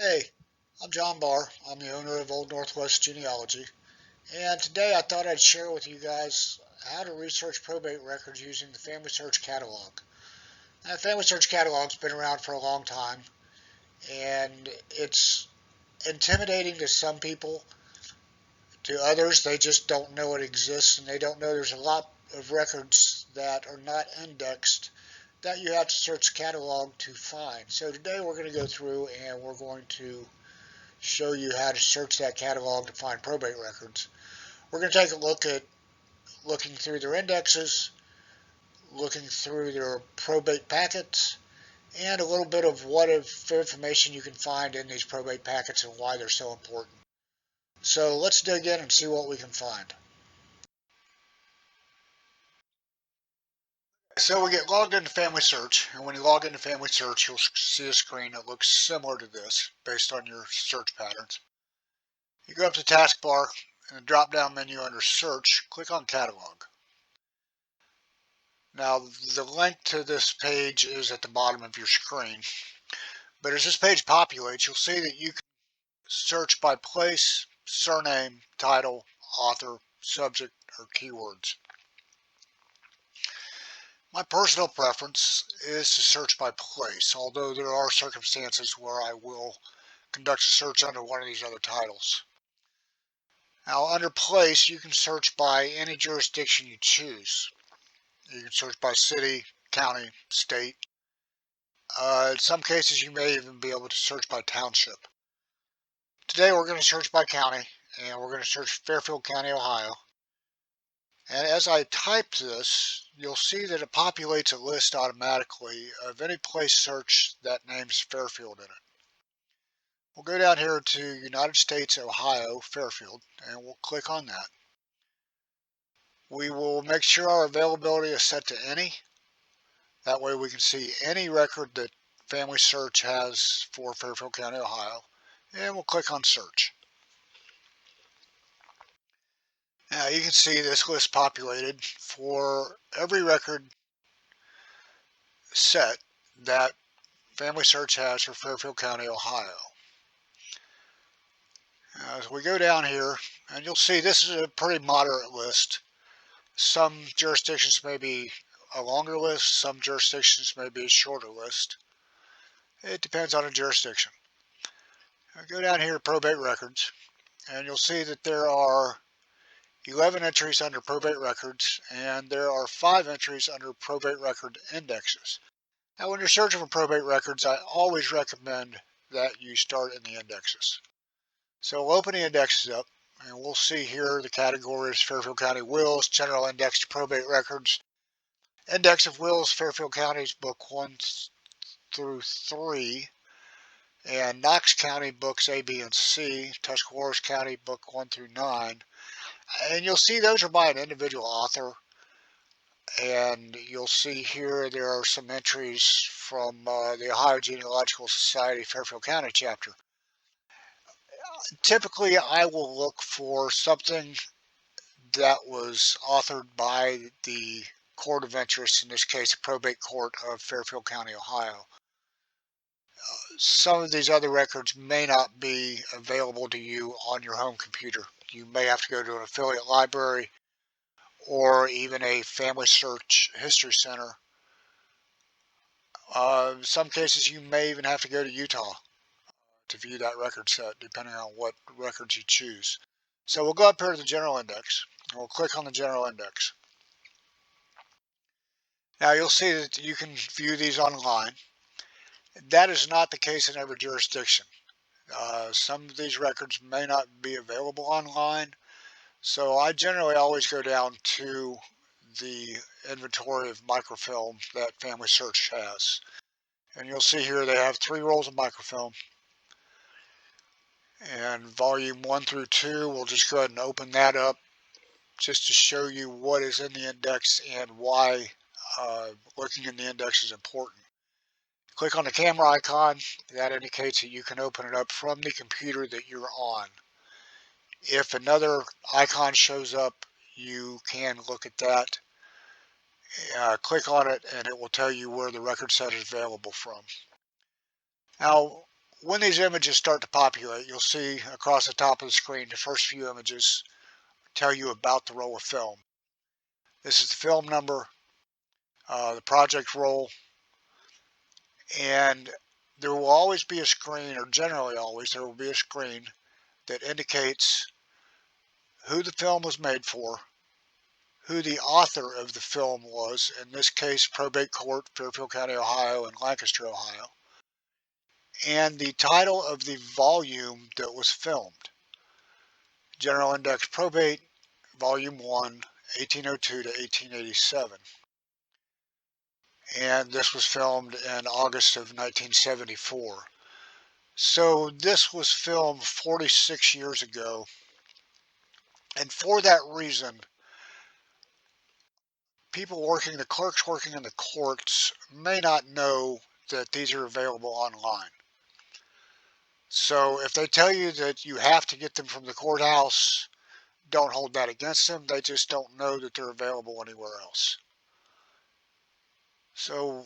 Hey, I'm John Barr. I'm the owner of Old Northwest Genealogy, and today I thought I'd share with you guys how to research probate records using the FamilySearch Catalog. Now, the FamilySearch Catalog's been around for a long time, and it's intimidating to some people. To others, they just don't know it exists, and they don't know there's a lot of records that are not indexed that you have to search the catalog to find. So today we're going to go through and we're going to show you how to search that catalog to find probate records. We're going to take a look at looking through their indexes, looking through their probate packets, and a little bit of what information you can find in these probate packets and why they're so important. So let's dig in and see what we can find. So we get logged into FamilySearch, and when you log into FamilySearch, you'll see a screen that looks similar to this based on your search patterns. You go up to the taskbar, in the drop-down menu under Search, click on Catalog. Now, the link to this page is at the bottom of your screen, but as this page populates, you'll see that you can search by place, surname, title, author, subject, or keywords. My personal preference is to search by place, although there are circumstances where I will conduct a search under one of these other titles. Now, under place, you can search by any jurisdiction you choose. You can search by city, county, state. In some cases, you may even be able to search by township. Today, we're going to search by county, and we're going to search Fairfield County, Ohio. And as I type this, you'll see that it populates a list automatically of any place search that names Fairfield in it. We'll go down here to United States, Ohio, Fairfield, and we'll click on that. We will make sure our availability is set to any. That way we can see any record that FamilySearch has for Fairfield County, Ohio. And we'll click on search. Now you can see this list populated for every record set that FamilySearch has for Fairfield County, Ohio. As we go down here, and you'll see this is a pretty moderate list. Some jurisdictions may be a longer list, some jurisdictions may be a shorter list. It depends on the jurisdiction. I go down here to probate records, and you'll see that there are 11 entries under probate records, and there are 5 entries under probate record indexes. Now, when you're searching for probate records, I always recommend that you start in the indexes. So we'll open the indexes up, and we'll see here the categories: Fairfield County Wills, General Index to Probate Records, Index of Wills, Fairfield County's Book 1 through 3, and Knox County Books A, B, and C, Tuscarawas County Book 1 through 9. And you'll see those are by an individual author. And you'll see here there are some entries from the Ohio Genealogical Society Fairfield County chapter. Typically, I will look for something that was authored by the court of interest, in this case, probate court of Fairfield County, Ohio. Some of these other records may not be available to you on your home computer. You may have to go to an affiliate library or even a FamilySearch History Center. In some cases, you may even have to go to Utah to view that record set, depending on what records you choose. So we'll go up here to the General Index, and we'll click on the General Index. Now you'll see that you can view these online. That is not the case in every jurisdiction. Some of these records may not be available online, so I generally always go down to the inventory of microfilm that FamilySearch has. And you'll see here they have 3 rolls of microfilm. And volume 1 through 2, we'll just go ahead and open that up just to show you what is in the index and why looking in the index is important. Click on the camera icon. That indicates that you can open it up from the computer that you're on. If another icon shows up, you can look at that. Click on it and it will tell you where the record set is available from. Now, when these images start to populate, you'll see across the top of the screen the first few images tell you about the roll of film. This is the film number, the project roll, and there will always be a screen, or generally always, there will be a screen that indicates who the film was made for, who the author of the film was, in this case Probate Court, Fairfield County, Ohio and Lancaster, Ohio, and the title of the volume that was filmed. General Index Probate, Volume 1, 1802 to 1887. And this was filmed in August of 1974. So this was filmed 46 years ago. And for that reason, the clerks working in the courts may not know that these are available online. So if they tell you that you have to get them from the courthouse, don't hold that against them. They just don't know that they're available anywhere else. So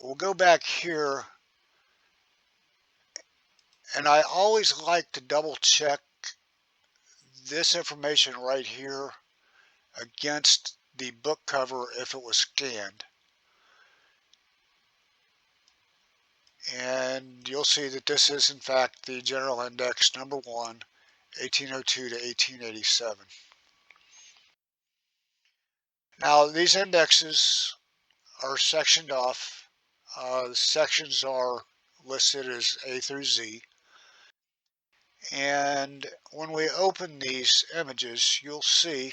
we'll go back here, and I always like to double check this information right here against the book cover if it was scanned. And you'll see that this is in fact the General Index number 1, 1802 to 1887. Now these indexes are sectioned off. The sections are listed as A through Z. And when we open these images, you'll see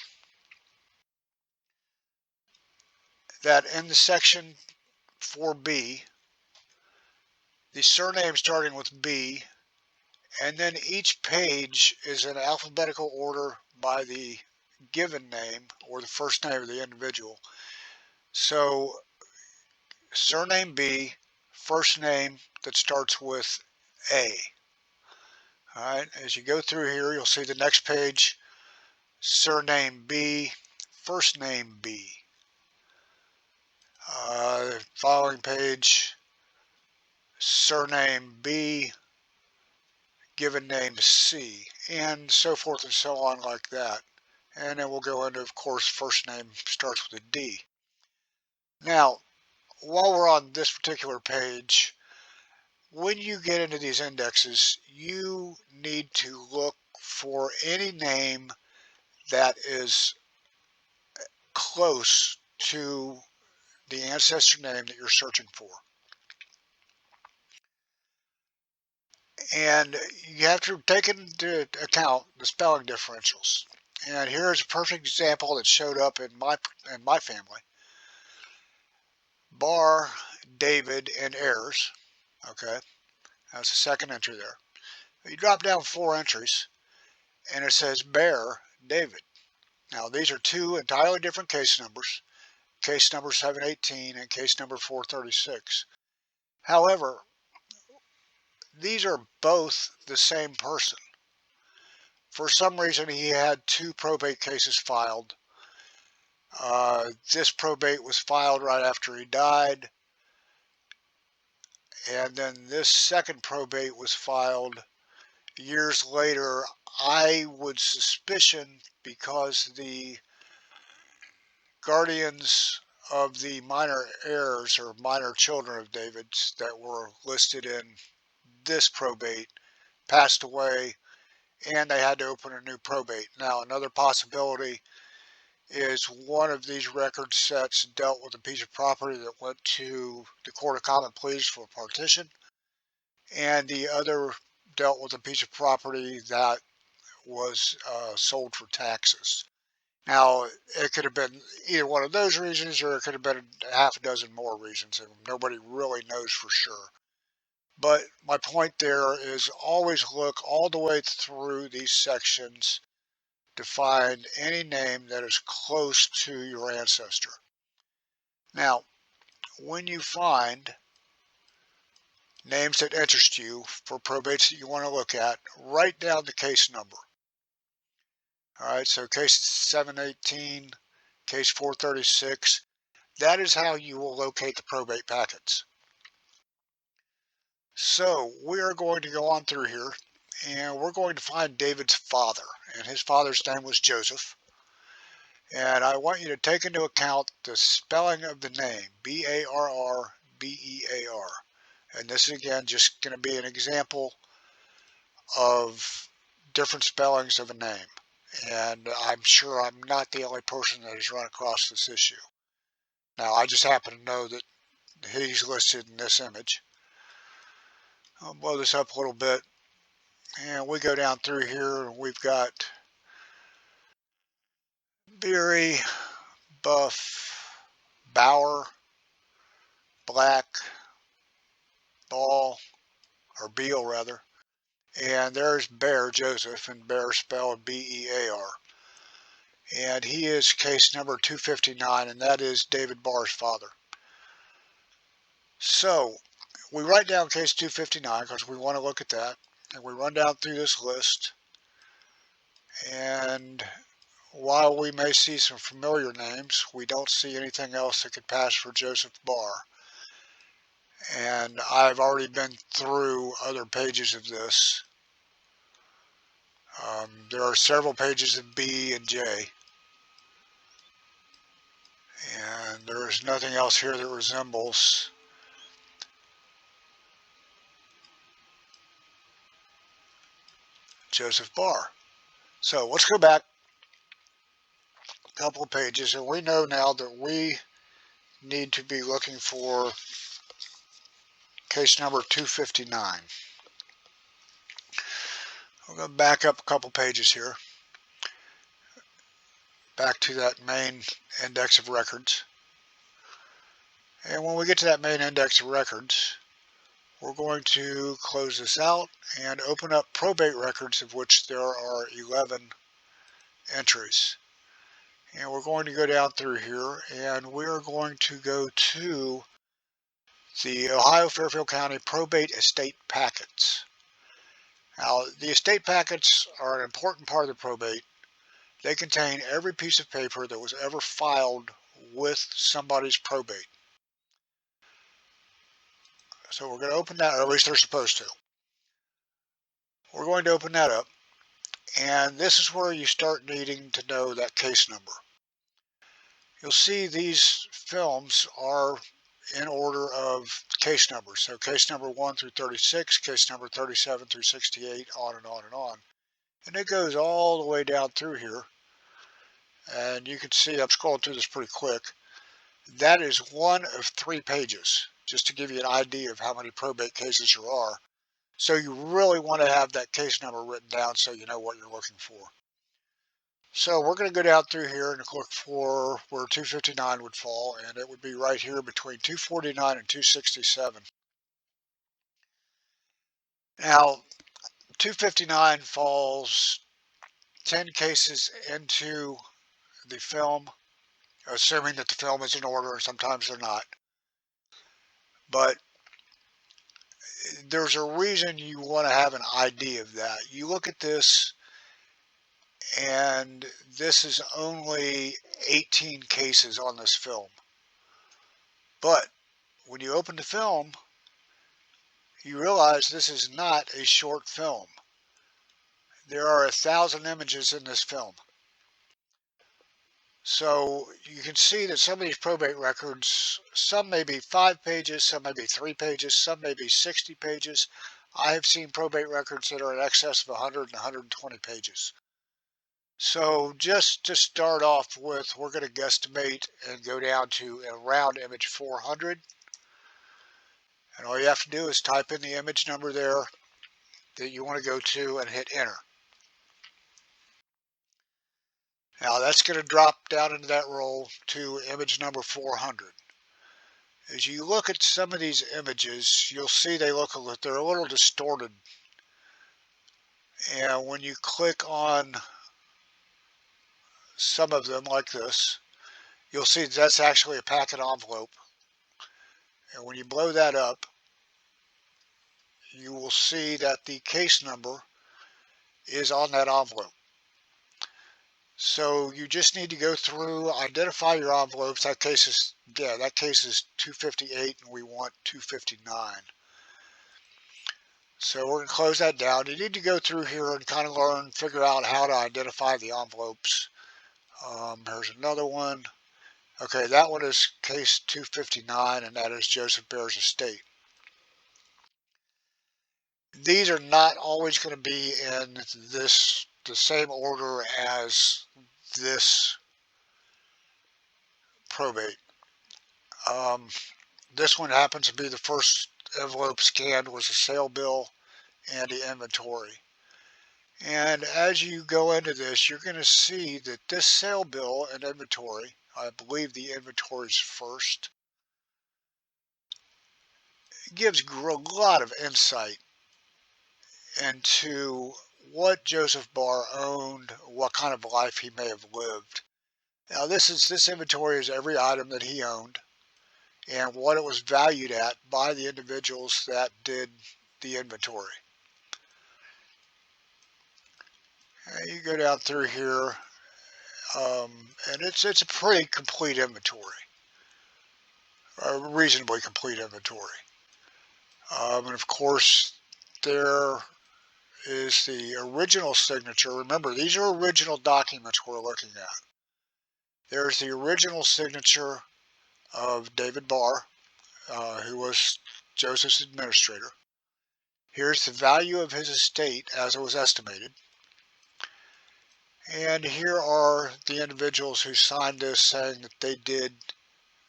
that in the section for B, the surname starting with B, and then each page is in alphabetical order by the given name or the first name of the individual. So surname B, first name that starts with A. All right, as you go through here, you'll see the next page, surname B, first name B. Following page, surname B, given name C, and so forth and so on like that. And then we'll go into, of course, first name starts with a D. Now, while we're on this particular page, when you get into these indexes, you need to look for any name that is close to the ancestor name that you're searching for. And you have to take into account the spelling differentials. And here's a perfect example that showed up in my family. Bar, David, and heirs. Okay, that's the second entry there. You drop down 4 entries, and it says Bear, David. Now these are 2 entirely different case numbers. Case number 718 and case number 436. However, these are both the same person. For some reason, he had 2 probate cases filed. This probate was filed right after he died, and then this second probate was filed years later. I would suspicion because the guardians of the minor heirs or minor children of David's that were listed in this probate passed away, and they had to open a new probate. Now, another possibility is one of these record sets dealt with a piece of property that went to the Court of Common Pleas for partition, and the other dealt with a piece of property that was sold for taxes. Now, it could have been either one of those reasons, or it could have been a half a dozen more reasons, and nobody really knows for sure. But my point there is always look all the way through these sections to find any name that is close to your ancestor. Now, when you find names that interest you for probates that you want to look at, write down the case number. All right, so case 718, case 436, that is how you will locate the probate packets. So we are going to go on through here and we're going to find David's father, and his father's name was Joseph. And I want you to take into account the spelling of the name, Barrbear. And this is again just going to be an example of different spellings of a name. And I'm sure I'm not the only person that has run across this issue. Now, I just happen to know that he's listed in this image. I'll blow this up a little bit. And we go down through here and we've got Beery, Buff, Bauer, Black, Ball, or Beal rather. And there's Bear Joseph, and Bear spelled B-E-A-R. And he is case number 259, and that is David Barr's father. So we write down case 259 because we want to look at that. And we run down through this list. And while we may see some familiar names, we don't see anything else that could pass for Joseph Barr. And I've already been through other pages of this. There are several pages of B and J. And there is nothing else here that resembles Joseph Barr. So let's go back a couple of pages, and we know now that we need to be looking for case number 259. We're going to back up a couple pages here, back to that main index of records. And when we get to that main index of records, we're going to close this out and open up probate records, of which there are 11 entries. And we're going to go down through here, and we're going to go to the Ohio Fairfield County Probate Estate Packets. Now, the estate packets are an important part of the probate. They contain every piece of paper that was ever filed with somebody's probate. So we're going to open that, or at least they're supposed to. We're going to open that up, and this is where you start needing to know that case number. You'll see these films are in order of case numbers. So case number 1 through 36, case number 37 through 68, on and on and on. And it goes all the way down through here. And you can see I'm scrolling through this pretty quick. That is one of 3 pages, just to give you an idea of how many probate cases there are. So you really want to have that case number written down so you know what you're looking for. So we're going to go down through here and look for where 259 would fall, and it would be right here between 249 and 267. Now, 259 falls 10 cases into the film, assuming that the film is in order, and sometimes they're not. But there's a reason you want to have an idea of that. You look at this, and this is only 18 cases on this film. But when you open the film, you realize this is not a short film. There are 1,000 images in this film. So you can see that some of these probate records, some may be 5 pages, some may be 3 pages, some may be 60 pages. I have seen probate records that are in excess of 100 and 120 pages. So just to start off with, we're going to guesstimate and go down to around image 400. And all you have to do is type in the image number there that you want to go to and hit enter. Now that's going to drop down into that roll to image number 400. As you look at some of these images, you'll see they're a little distorted. And when you click on some of them like this, you'll see that's actually a packet envelope. And when you blow that up, you will see that the case number is on that envelope. So you just need to go through, identify your envelopes. That case is 258 and we want 259. So we're going to close that down. You need to go through here and kind of learn, figure out how to identify the envelopes. Here's another one. Okay, that one is case 259, and that is Joseph Bear's estate. These are not always going to be in the same order as this probate. Um, this one happens to be the first envelope scanned was a sale bill and the inventory. And as you go into this, you're going to see that this sale bill and inventory, I believe the inventory is first, gives a lot of insight into what Joseph Barr owned, what kind of life he may have lived. Now this inventory is every item that he owned and what it was valued at by the individuals that did the inventory. And you go down through here, and it's a pretty complete inventory, a reasonably complete inventory. And of course, there is the original signature. Remember, these are original documents we're looking at. There's the original signature of David Barr, who was Joseph's administrator. Here's the value of his estate as it was estimated. And here are the individuals who signed this saying that they did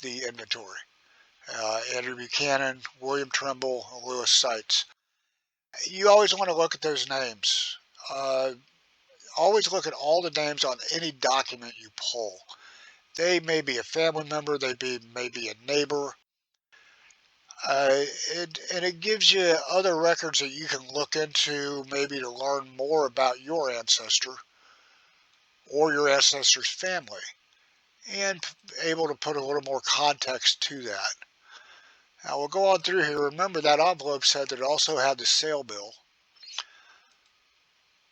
the inventory. Andrew Buchanan, William Trimble, and Lewis Seitz. You always want to look at those names. Always look at all the names on any document you pull. They may be a family member, may be a neighbor. And it gives you other records that you can look into maybe to learn more about your ancestor or your ancestor's family and able to put a little more context to that. Now we'll go on through here. Remember that envelope said that it also had the sale bill.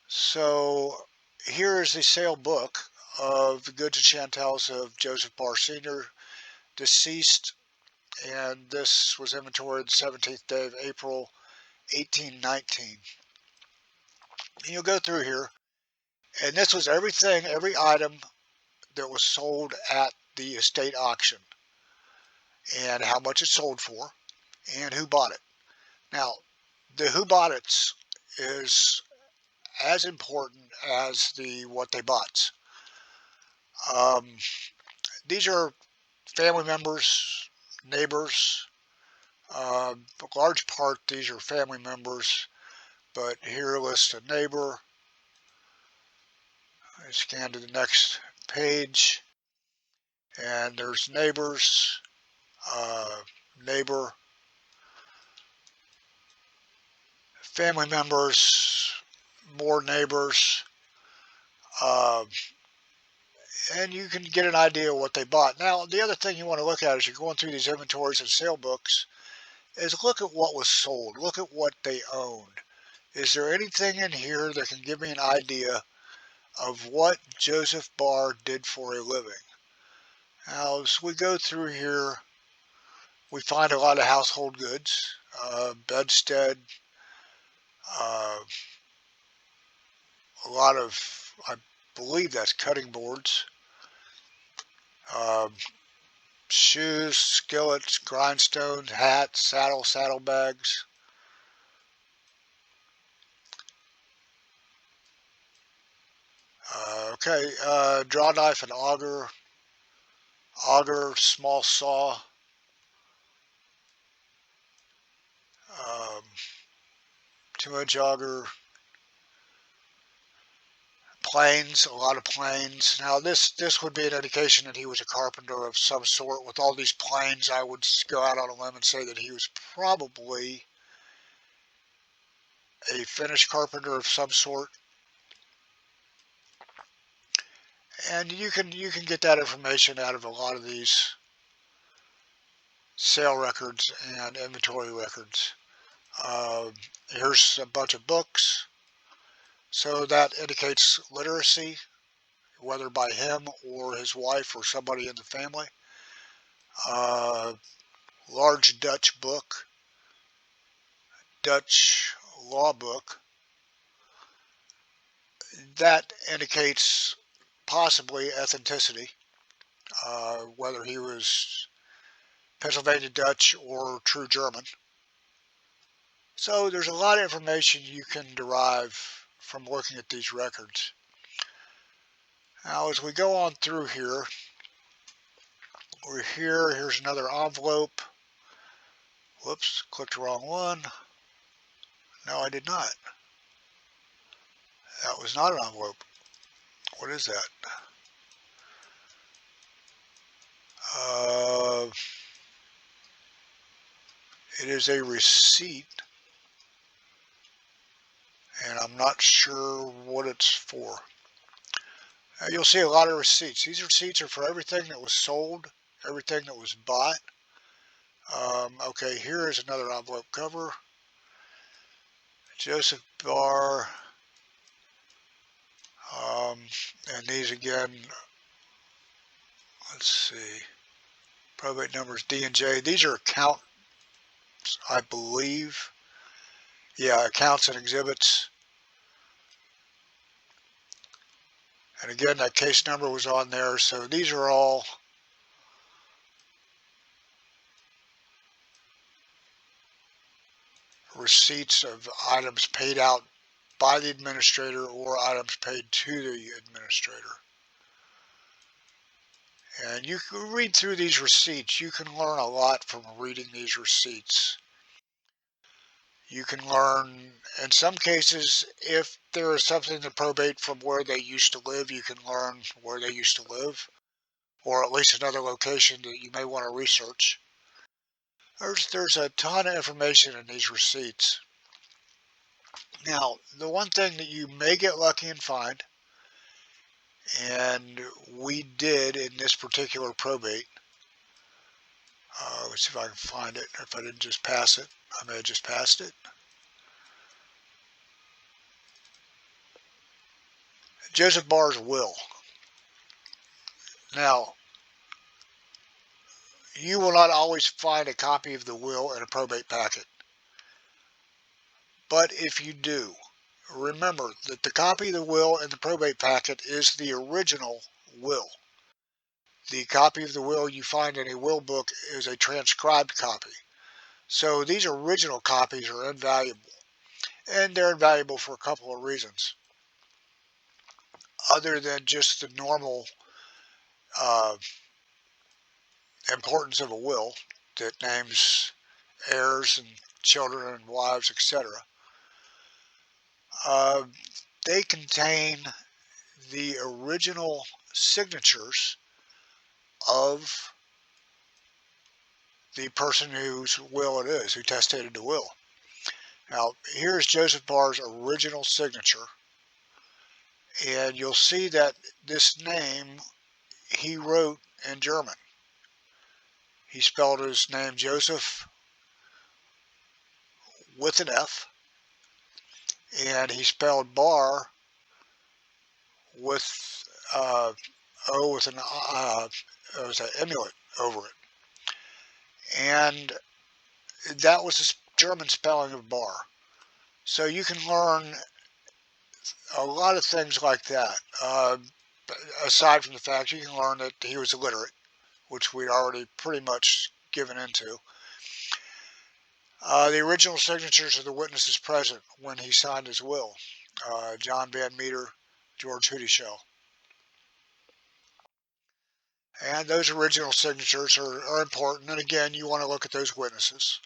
So here is the sale book of the goods and chantels of Joseph Barr Sr., deceased, and this was inventoried the 17th day of April, 1819. And you'll go through here, and this was everything, every item that was sold at the estate auction, and how much it sold for, and who bought it. Now, the who bought it is as important as the what they bought. These are family members, neighbors. A large part these are family members, but here lists a neighbor. I scan to the next page, and there's neighbors, neighbor, family members, more neighbors, and you can get an idea of what they bought. Now, the other thing you want to look at as you're going through these inventories and sale books is look at what was sold. Look at what they owned. Is there anything in here that can give me an idea of what Joseph Barr did for a living? Now, as we go through here, we find a lot of household goods, bedstead, uh, a lot of, I believe that's cutting boards, shoes, skillets, grindstones, hats, saddlebags. Okay, draw knife and auger, small saw, 2-inch auger, planes, a lot of planes. Now this would be an indication that he was a carpenter of some sort. With all these planes, I would go out on a limb and say that he was probably a finished carpenter of some sort. And you can get that information out of a lot of these sale records and inventory records. Here's a bunch of books. So that indicates literacy, whether by him or his wife or somebody in the family. Large Dutch book, Dutch law book. That indicates possibly ethnicity, whether he was Pennsylvania Dutch or true German. So there's a lot of information you can derive from looking at these records. Now as we go on through here, here's another envelope. Whoops, clicked the wrong one. No, I did not. That was not an envelope. What is that? It is a receipt, and I'm not sure what it's for. Now, you'll see a lot of receipts. These receipts are for everything that was sold, everything that was bought. Okay, here is another envelope cover. Joseph Barr, and these again, let's see, probate numbers D and J. These are accounts, I believe. Yeah, accounts and exhibits. And again, that case number was on there, so these are all receipts of items paid out by the administrator or items paid to the administrator. And you can read through these receipts. You can learn a lot from reading these receipts. You can learn, in some cases, if there is something to probate from where they used to live, you can learn where they used to live, or at least another location that you may want to research. There's a ton of information in these receipts. Now, the one thing that you may get lucky and find, and we did in this particular probate, let's see if I can find it. If I didn't just pass it, I may have just passed it. Joseph Barr's will. Now, you will not always find a copy of the will in a probate packet. But if you do, remember that the copy of the will in the probate packet is the original will. The copy of the will you find in a will book is a transcribed copy. So these original copies are invaluable. And they're invaluable for a couple of reasons. Other than just the normal importance of a will that names heirs and children and wives, etc. They contain the original signatures of the person whose will it is, who testated the will. Now, here's Joseph Barr's original signature, and you'll see that this name he wrote in German. He spelled his name Joseph with an F, and he spelled Barr with O with an it was an emulet over it, and that was the German spelling of Barr. So you can learn a lot of things like that. Aside from the fact you can learn that he was illiterate, which we'd already pretty much given into. The original signatures of the witnesses present when he signed his will. John Van Meter, George Hootishell. And those original signatures are important, and again, you want to look at those witnesses.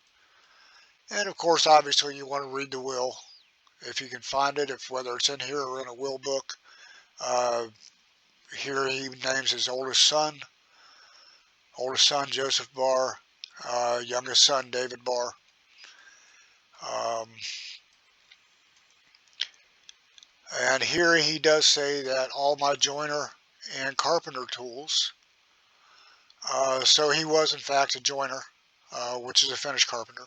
And of course, obviously, you want to read the will if you can find it, whether it's in here or in a will book. Here he names his oldest son Joseph Barr, youngest son David Barr. And here he does say that all my joiner and carpenter tools. So he was in fact a joiner, which is a finished carpenter.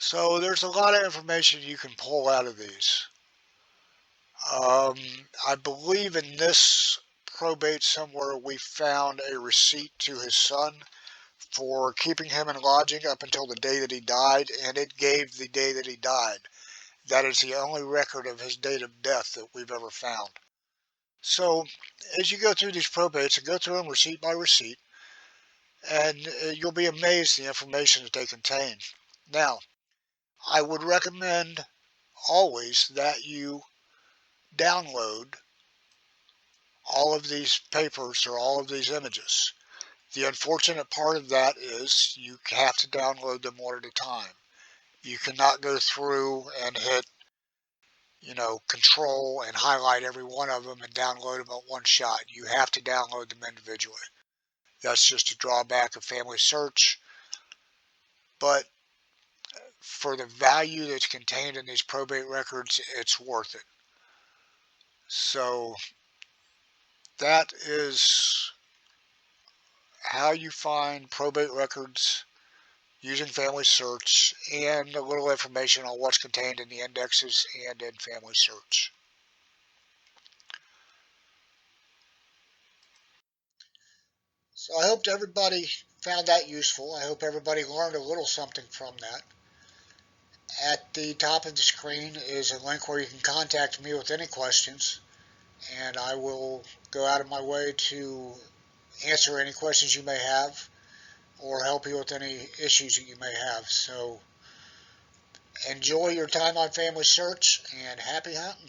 So there's a lot of information you can pull out of these. I believe in this probate somewhere we found a receipt to his son for keeping him in lodging up until the day that he died, and it gave the day that he died. That is the only record of his date of death that we've ever found. So as you go through these probates, and go through them receipt by receipt, and you'll be amazed at the information that they contain. Now, I would recommend always that you download all of these papers or all of these images. The unfortunate part of that is you have to download them one at a time. You cannot go through and hit, control and highlight every one of them and download them at one shot. You have to download them individually. That's just a drawback of FamilySearch, but for the value that's contained in these probate records, it's worth it. So that is how you find probate records using FamilySearch, and a little information on what's contained in the indexes and in FamilySearch. So I hope everybody found that useful. I hope everybody learned a little something from that. At the top of the screen is a link where you can contact me with any questions, and I will go out of my way to answer any questions you may have or help you with any issues that you may have. So enjoy your time on FamilySearch, and happy hunting.